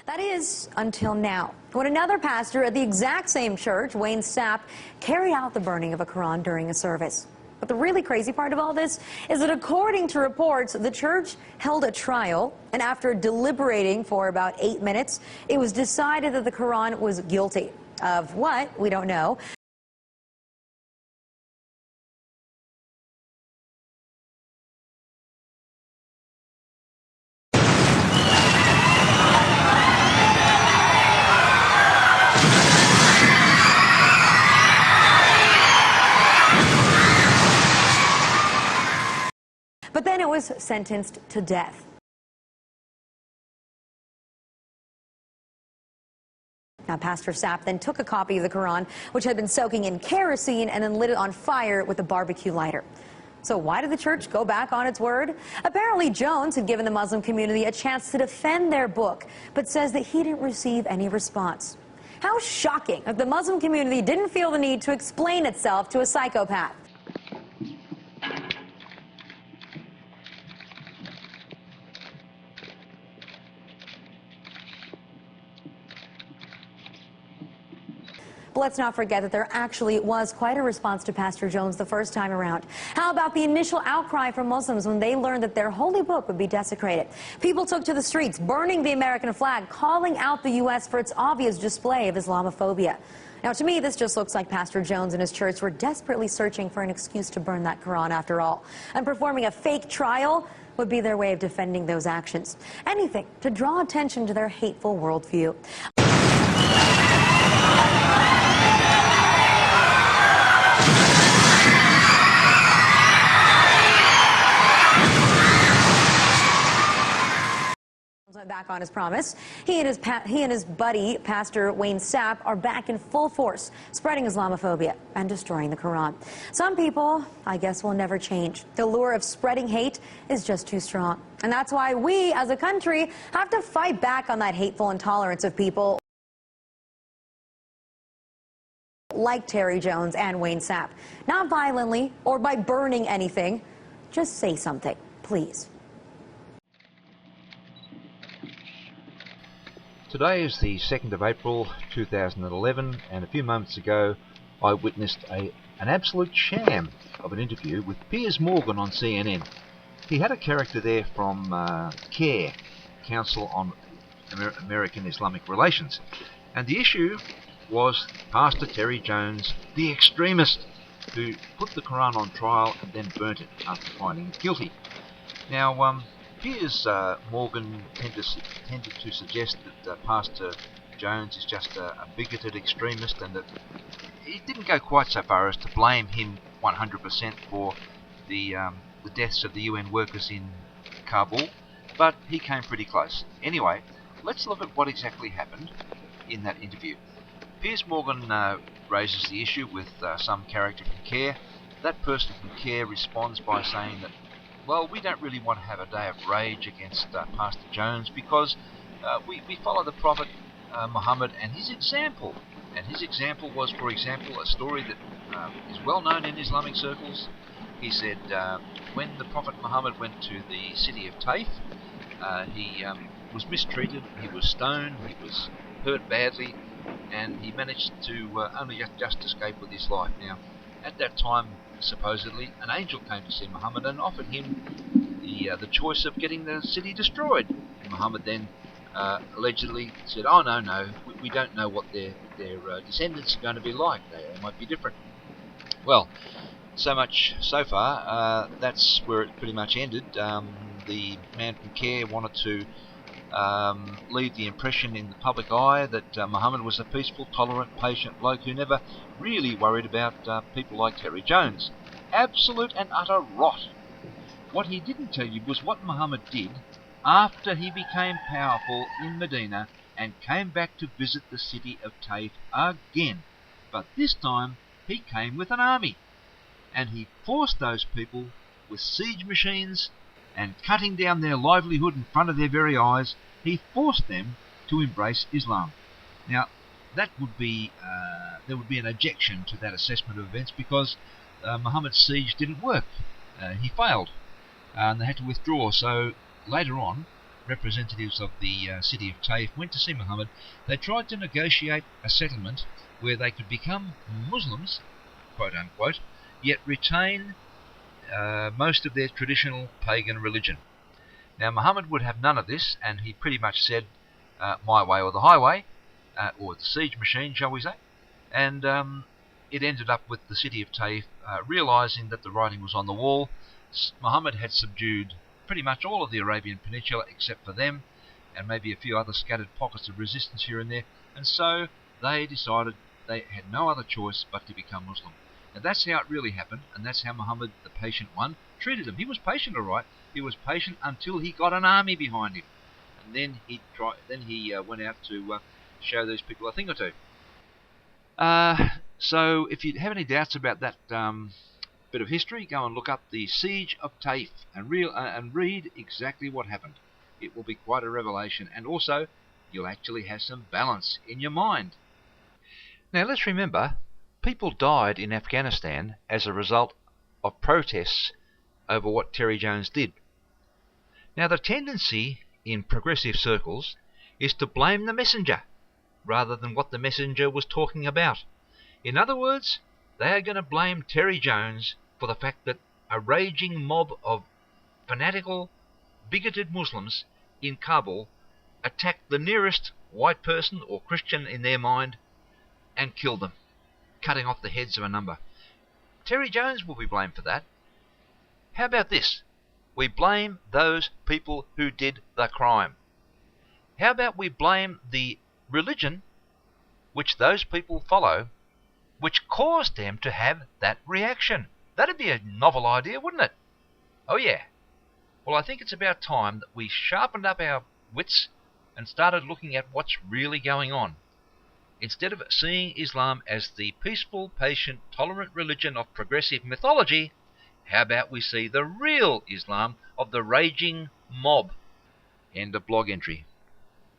That is, until now, when another pastor at the exact same church, Wayne Sapp, carried out the burning of a Quran during a service. But the really crazy part of all this is that according to reports, the church held a trial, and after deliberating for about 8 minutes, it was decided that the Quran was guilty. Of what? We don't know. But then it was sentenced to death. Now, Pastor Sapp then took a copy of the Quran, which had been soaking in kerosene, and then lit it on fire with a barbecue lighter. So why did the church go back on its word? Apparently, Jones had given the Muslim community a chance to defend their book, but says that he didn't receive any response. How shocking if the Muslim community didn't feel the need to explain itself to a psychopath. But let's not forget that there actually was quite a response to Pastor Jones the first time around. How about the initial outcry from Muslims when they learned that their holy book would be desecrated? People took to the streets, burning the American flag, calling out the U.S. for its obvious display of Islamophobia. Now, to me, this just looks like Pastor Jones and his church were desperately searching for an excuse to burn that Quran after all. And performing a fake trial would be their way of defending those actions. Anything to draw attention to their hateful worldview. Went back on his promise. He and his buddy, Pastor Wayne Sapp, are back in full force, spreading Islamophobia and destroying the Quran. Some people, I guess, will never change. The lure of spreading hate is just too strong. And that's why we, as a country, have to fight back on that hateful intolerance of people like Terry Jones and Wayne Sapp. Not violently or by burning anything. Just say something, please. Today is the 2nd of April 2011, and a few moments ago I witnessed an absolute sham of an interview with Piers Morgan on CNN. He had a character there from CAIR, Council on American Islamic Relations, and the issue was Pastor Terry Jones, the extremist, who put the Quran on trial and then burnt it after finding it guilty. Now, Piers Morgan tended to suggest that Pastor Jones is just a bigoted extremist, and that he didn't go quite so far as to blame him 100% for the deaths of the UN workers in Kabul, but he came pretty close. Anyway, let's look at what exactly happened in that interview. Piers Morgan raises the issue with some character from CAIR. That person from CAIR responds by saying that, well, we don't really want to have a day of rage against Pastor Jones because we follow the Prophet Mohammed and his example. And his example was, for example, a story that is well known in Islamic circles. He said when the Prophet Muhammad went to the city of Taif, he was mistreated, he was stoned, he was hurt badly, and he managed to only just escape with his life. Now, at that time, supposedly, an angel came to see Muhammad and offered him the choice of getting the city destroyed. And Muhammad then allegedly said, "Oh no, we don't know what their descendants are going to be like. They might be different." Well, so much so far. That's where it pretty much ended. The man from CAIR wanted to leave the impression in the public eye that Mohammed was a peaceful, tolerant, patient bloke who never really worried about people like Terry Jones. Absolute and utter rot. What he didn't tell you was what Mohammed did after he became powerful in Medina and came back to visit the city of Taif again. But this time he came with an army, and he forced those people with siege machines and cutting down their livelihood in front of their very eyes. He forced them to embrace Islam. Now, that would be there would be an objection to that assessment of events because Muhammad's siege didn't work. He failed, and they had to withdraw. So later on, representatives of the city of Taif went to see Muhammad. They tried to negotiate a settlement where they could become Muslims, quote unquote, yet retain most of their traditional pagan religion. Now Muhammad would have none of this, and he pretty much said, my way or the highway, or the siege machine, shall we say. And it ended up with the city of Taif realizing that the writing was on the wall. Muhammad had subdued pretty much all of the Arabian Peninsula except for them, and maybe a few other scattered pockets of resistance here and there, and so they decided they had no other choice but to become Muslim. And that's how it really happened, and that's how Muhammad, the patient one, treated them. He was patient, all right. He was patient until he got an army behind him, and then he went out to show these people a thing or two. So if you have any doubts about that bit of history, go and look up the Siege of Taif and read exactly what happened. It will be quite a revelation, and also you'll actually have some balance in your mind. Now let's remember, people died in Afghanistan as a result of protests over what Terry Jones did. Now the tendency in progressive circles is to blame the messenger rather than what the messenger was talking about. In other words, they are going to blame Terry Jones for the fact that a raging mob of fanatical, bigoted Muslims in Kabul attacked the nearest white person or Christian in their mind and killed them, cutting off the heads of a number. Terry Jones will be blamed for that. How about this? We blame those people who did the crime. How about we blame the religion which those people follow, which caused them to have that reaction? That'd be a novel idea, wouldn't it? Oh yeah. Well, I think it's about time that we sharpened up our wits and started looking at what's really going on. Instead of seeing Islam as the peaceful, patient, tolerant religion of progressive mythology, how about we see the real Islam of the raging mob? End of blog entry.